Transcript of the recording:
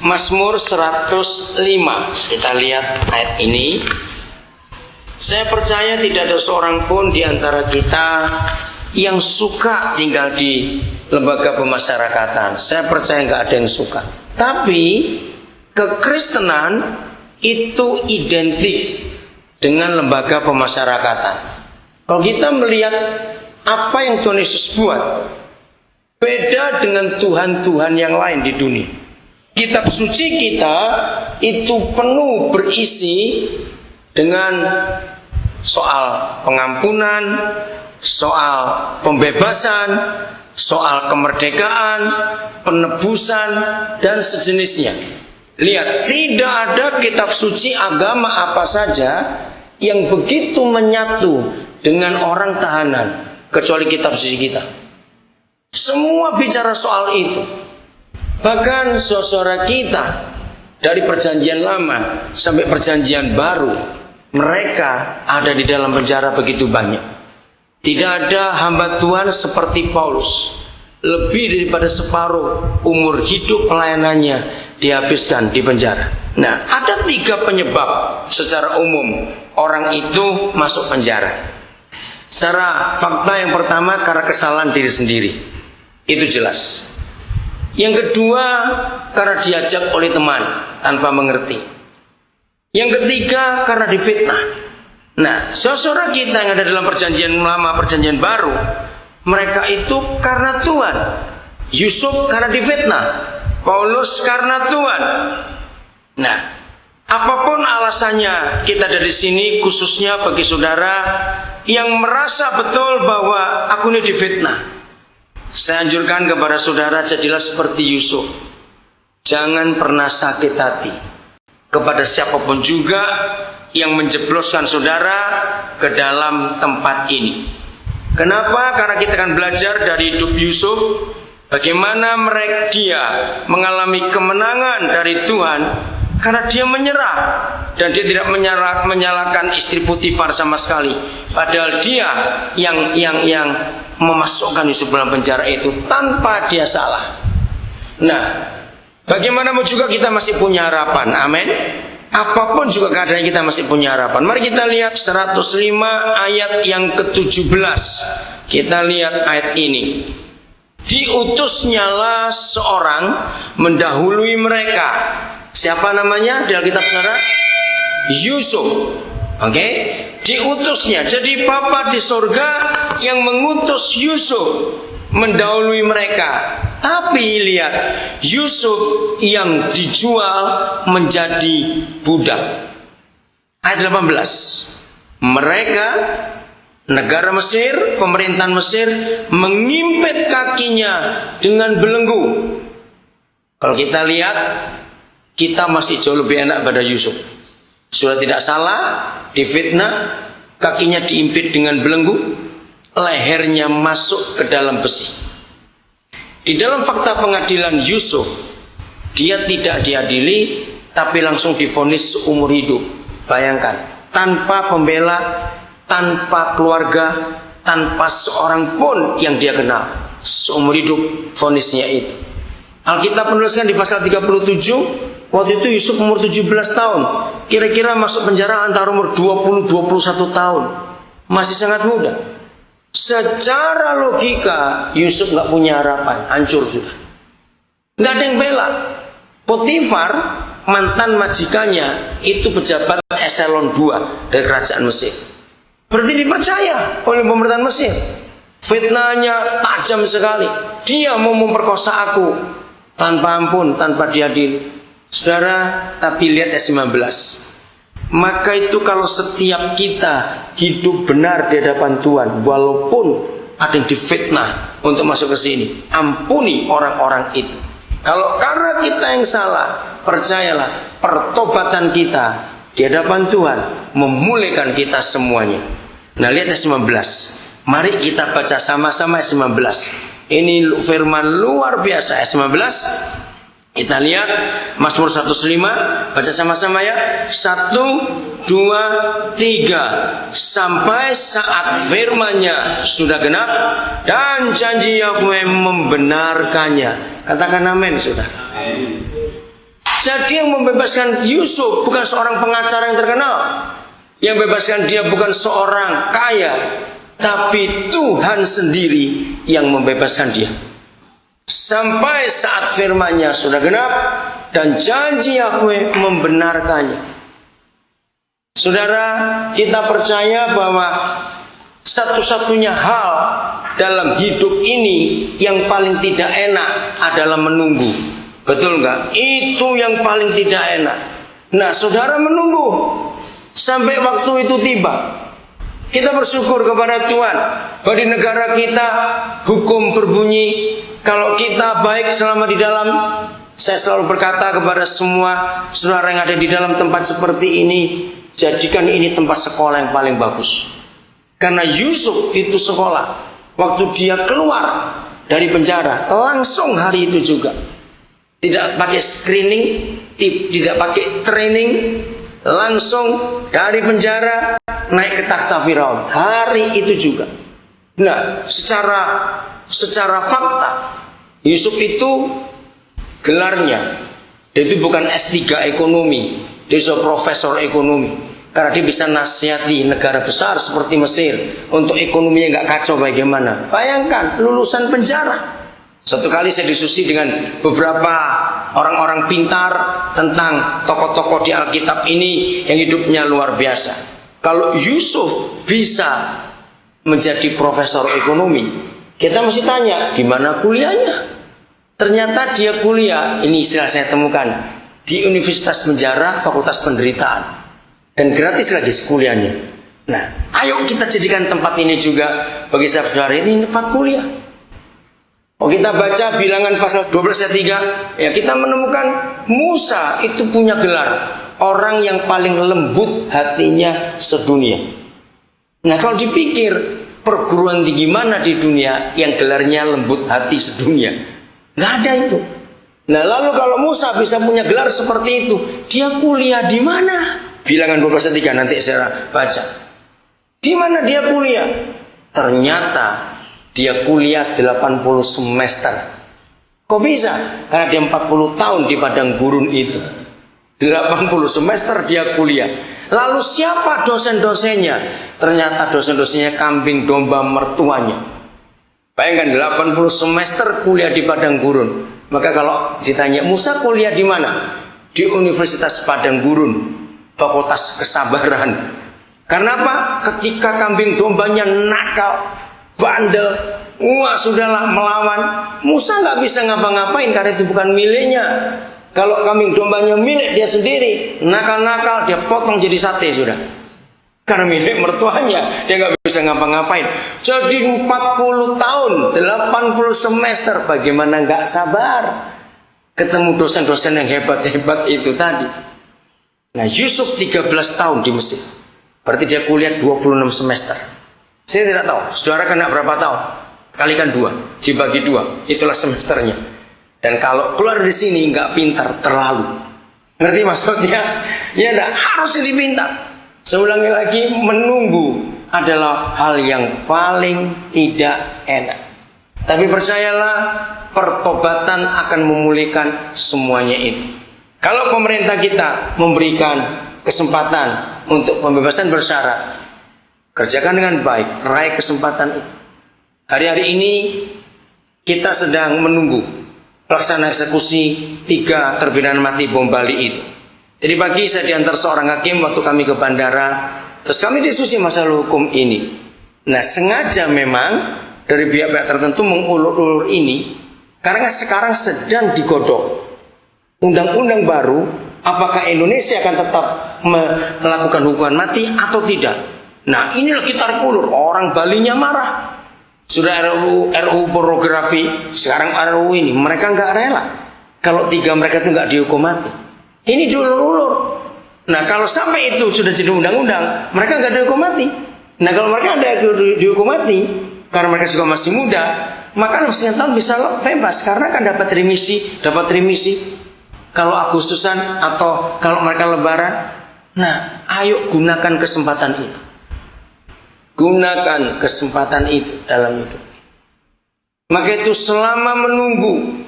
Mazmur 105. Kita lihat ayat ini. Saya percaya tidak ada seorang pun di antara kita yang suka tinggal di lembaga pemasyarakatan. Saya percaya nggak ada yang suka. Tapi kekristenan itu identik dengan lembaga pemasyarakatan. Kalau kita melihat apa yang Tuhan Yesus buat, beda dengan Tuhan-Tuhan yang lain di dunia. Kitab suci kita itu penuh berisi dengan soal pengampunan, soal pembebasan, soal kemerdekaan, penebusan, dan sejenisnya. Lihat, tidak ada kitab suci agama apa saja yang begitu menyatu dengan orang tahanan kecuali kitab suci kita. Semua bicara soal itu. Bahkan saudara kita dari perjanjian lama sampai perjanjian baru, mereka ada di dalam penjara begitu banyak. Tidak ada hamba Tuhan seperti Paulus. Lebih daripada separuh umur hidup pelayanannya dihabiskan di penjara. Nah, ada 3 penyebab secara umum orang itu masuk penjara. Secara fakta, yang pertama karena kesalahan diri sendiri. Itu jelas. Yang kedua, karena diajak oleh teman tanpa mengerti. Yang ketiga, karena difitnah. Nah, saudara kita yang ada dalam perjanjian lama, perjanjian baru, mereka itu karena Tuhan. Yusuf karena difitnah, Paulus karena Tuhan. Nah, apapun alasannya, kita dari sini khususnya bagi saudara yang merasa betul bahwa aku ini difitnah, saya anjurkan kepada saudara, jadilah seperti Yusuf. Jangan pernah sakit hati kepada siapapun juga yang menjebloskan saudara ke dalam tempat ini. Kenapa? Karena kita akan belajar dari hidup Yusuf, bagaimana dia mengalami kemenangan dari Tuhan karena dia menyerah. Dan dia tidak menyalahkan istri Potifar sama sekali. Padahal dia yang memasukkan Yusuf dalam penjara itu tanpa dia salah. Nah, bagaimanapun juga kita masih punya harapan. Amin. Apapun juga keadaannya kita masih punya harapan. Mari kita lihat 105 ayat yang ke-17. Kita lihat ayat ini. Diutusnyalah seorang mendahului mereka. Siapa namanya di Alkitab saudara? Yusuf. Oke? Diutusnya. Jadi Bapa di surga yang mengutus Yusuf mendahului mereka. Tapi lihat, Yusuf yang dijual menjadi budak. Ayat 18. Mereka, negara Mesir, pemerintahan Mesir, mengimpit kakinya dengan belenggu. Kalau kita lihat, kita masih jauh lebih enak pada Yusuf. Sudah tidak salah, difitnah, kakinya diimpit dengan belenggu, lehernya masuk ke dalam besi. Di dalam fakta pengadilan Yusuf, dia tidak diadili, tapi langsung divonis seumur hidup. Bayangkan, tanpa pembela, tanpa keluarga, tanpa seorang pun yang dia kenal. Seumur hidup vonisnya itu. Alkitab menuliskan di pasal 37, waktu itu Yusuf umur 17 tahun. Kira-kira masuk penjara antara umur 20-21 tahun. Masih sangat muda. Secara logika Yusuf gak punya harapan, hancur sudah. Gak ada yang bela. Potifar, mantan majikannya, itu pejabat eselon 2 dari kerajaan Mesir. Berarti dipercaya oleh pemerintahan Mesir. Fitnahnya tajam sekali. Dia mau memperkosa aku tanpa ampun, tanpa diadili. Saudara, tapi lihat ayat 19. Maka itu kalau setiap kita hidup benar di hadapan Tuhan, walaupun ada yang difitnah untuk masuk ke sini, ampuni orang-orang itu. Kalau karena kita yang salah, percayalah, pertobatan kita di hadapan Tuhan memulihkan kita semuanya. Nah, lihat ayat 19. Mari kita baca sama-sama ayat 19. Ini firman luar biasa. Ayat 19. Kita lihat Mazmur 105, baca sama-sama ya. 1, 2, 3. Sampai saat firman-Nya sudah genap dan janji Yahweh membenarkannya. Katakan amin, saudara. Jadi yang membebaskan Yusuf bukan seorang pengacara yang terkenal. Yang membebaskan dia bukan seorang kaya, tapi Tuhan sendiri yang membebaskan dia. Sampai saat firman-Nya sudah genap dan janji Yahweh membenarkannya. Saudara, kita percaya bahwa satu-satunya hal dalam hidup ini yang paling tidak enak adalah menunggu. Betul nggak? Itu yang paling tidak enak. Nah, saudara menunggu sampai waktu itu tiba. Kita bersyukur kepada Tuhan bahwa di negara kita hukum berbunyi kalau kita baik selama di dalam. Saya selalu berkata kepada semua saudara yang ada di dalam tempat seperti ini, jadikan ini tempat sekolah yang paling bagus. Karena Yusuf itu sekolah. Waktu dia keluar dari penjara, langsung hari itu juga. Tidak pakai screening, tidak pakai training, langsung dari penjara naik ke takhta Firaun. Hari itu juga. Nah, secara fakta, Yusuf itu gelarnya, dia itu bukan S3 ekonomi, dia seorang profesor ekonomi. Karena dia bisa nasihati negara besar seperti Mesir untuk ekonominya nggak kacau bagaimana. Bayangkan lulusan penjara. Satu kali saya diskusi dengan beberapa orang-orang pintar tentang tokoh-tokoh di Alkitab ini yang hidupnya luar biasa. Kalau Yusuf bisa menjadi profesor ekonomi, kita mesti tanya di mana kuliahnya. Ternyata dia kuliah, ini istilah saya temukan, di Universitas Penjara, Fakultas Penderitaan. Dan gratis lagi kuliahnya. Nah, ayo kita jadikan tempat ini juga bagi saudara ini tempat kuliah. Oh, kita baca Bilangan pasal 12 ayat 3, ya kita menemukan Musa itu punya gelar orang yang paling lembut hatinya sedunia. Nah, kalau dipikir perguruan tinggi mana di dunia yang gelarnya lembut hati sedunia? Nggak ada itu. Nah, lalu kalau Musa bisa punya gelar seperti itu, dia kuliah di mana? Bilangan 12 ayat 3 nanti saya baca. Di mana dia kuliah? Ternyata dia kuliah 80 semester. Kok bisa? Karena dia 40 tahun di padang gurun itu. 80 semester dia kuliah. Lalu siapa dosen-dosennya? Ternyata dosen-dosennya kambing domba mertuanya. Bayangkan 80 semester kuliah di padang gurun. Maka kalau ditanya Musa kuliah di mana? Di Universitas Padang Gurun, Fakultas Kesabaran. Karena apa? Ketika kambing dombanya nakal, bandel, wah sudahlah melawan, Musa nggak bisa ngapa-ngapain karena itu bukan miliknya. Kalau kambing dombanya milik dia sendiri, nakal-nakal dia potong jadi sate sudah. Karena milik mertuanya, dia nggak bisa ngapa-ngapain. Jadi 40 tahun, 80 semester, bagaimana nggak sabar ketemu dosen-dosen yang hebat-hebat itu tadi. Nah, Yusuf 13 tahun di Mesir, berarti dia kuliah 26 semester. Saya tidak tahu, saudara kena berapa tahun? Kalikan 2, dibagi 2, itulah semesternya. Dan kalau keluar dari sini nggak pintar, terlalu. Ngerti maksudnya? Ya enggak, harus jadi pintar. Saya ulangi lagi, menunggu adalah hal yang paling tidak enak. Tapi percayalah, pertobatan akan memulihkan semuanya itu. Kalau pemerintah kita memberikan kesempatan untuk pembebasan bersyarat, kerjakan dengan baik, raih kesempatan itu. Hari-hari ini kita sedang menunggu pelaksanaan eksekusi 3 terpidana mati bom Bali itu. Jadi pagi saya diantar seorang hakim waktu kami ke bandara, terus kami diskusi masalah hukum ini. Nah, sengaja memang dari pihak-pihak tertentu mengulur-ulur ini karena sekarang sedang digodok undang-undang baru, apakah Indonesia akan tetap melakukan hukuman mati atau tidak. Nah, inilah kita ulur, orang Balinya marah. Sudah RUU pornografi, sekarang RUU ini mereka nggak rela kalau 3 mereka itu nggak dihukum mati. Ini diulur-ulur. Nah, kalau sampai itu sudah jadi undang-undang, mereka nggak dihukum mati. Nah, kalau mereka ada dihukum mati karena mereka juga masih muda, maka 9 tahun bisa bebas karena kan dapat remisi. Kalau Agustusan atau kalau mereka lebaran. Nah, ayo gunakan kesempatan itu. Gunakan kesempatan itu dalam hidup. Maka itu selama menunggu